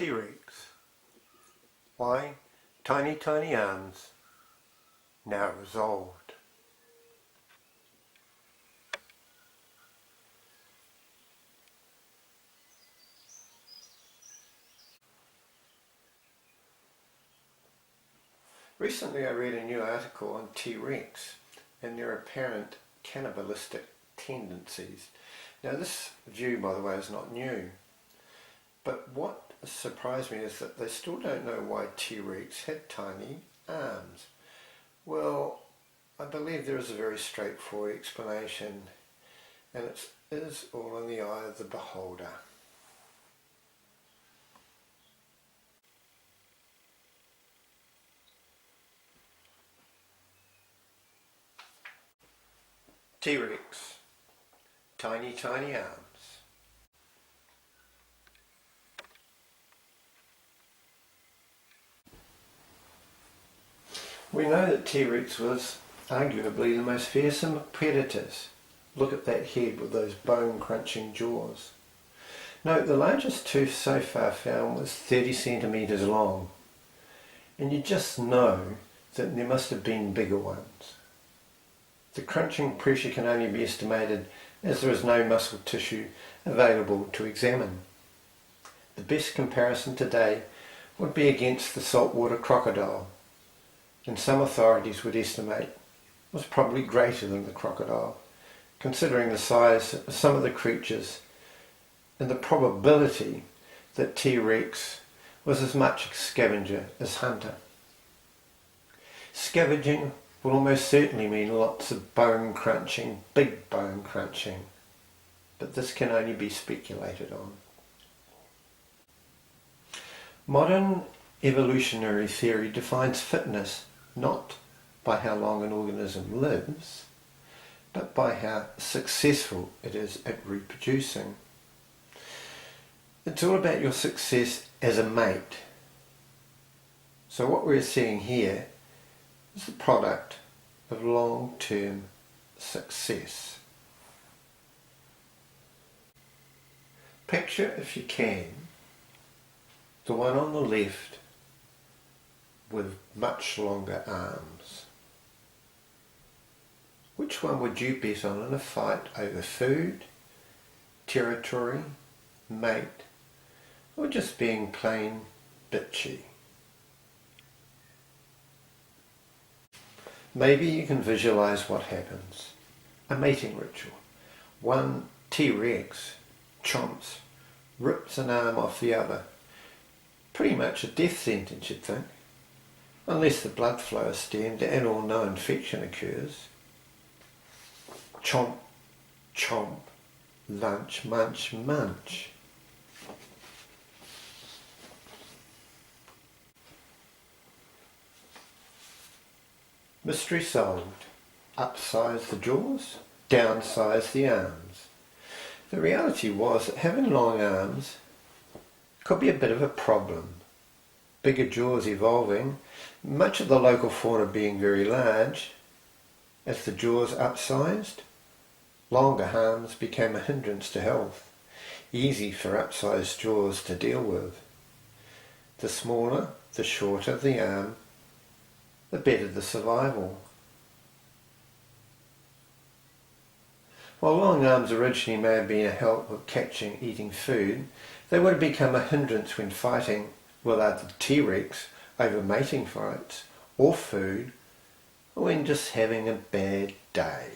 T-Rex. Why tiny arms, now resolved. Recently I read a new article on T-Rex and their apparent cannibalistic tendencies. Now this view, by the way, is not new, but what surprised me is that they still don't know why T-Rex had tiny arms. Well, I believe there is a very straightforward explanation, and it is all in the eye of the beholder. T-Rex, tiny arms. We know that T-Rex was arguably the most fearsome of predators. Look at that head with those bone-crunching jaws. Note the largest tooth so far found was 30 centimetres long, and you just know that there must have been bigger ones. The crunching pressure can only be estimated as there is no muscle tissue available to examine. The best comparison today would be against the saltwater crocodile, and some authorities would estimate was probably greater than the crocodile, considering the size of some of the creatures and the probability that T-Rex was as much a scavenger as hunter. Scavenging will almost certainly mean lots of bone crunching, big bone crunching, but this can only be speculated on. Modern evolutionary theory defines fitness not by how long an organism lives, but by how successful it is at reproducing. It's all about your success as a mate. So what we're seeing here is the product of long-term success. Picture, if you can, the one on the left with much longer arms. Which one would you bet on in a fight over food, territory, mate, or just being plain bitchy? Maybe you can visualize what happens. A mating ritual. One T-Rex chomps, rips an arm off the other. Pretty much a death sentence, you'd think. Unless the blood flow is stemmed and or no infection occurs. Chomp, chomp, lunch, munch, munch. Mystery solved. Upsize the jaws, downsize the arms. The reality was that having long arms could be a bit of a problem. Bigger jaws evolving, much of the local fauna being very large. As the jaws upsized, longer arms became a hindrance to health, easy for upsized jaws to deal with. The smaller, the shorter the arm, the better the survival. While long arms originally may have been a help with catching, eating food, they would have become a hindrance when fighting with other T-Rex over mating fights, or food, or when just having a bad day.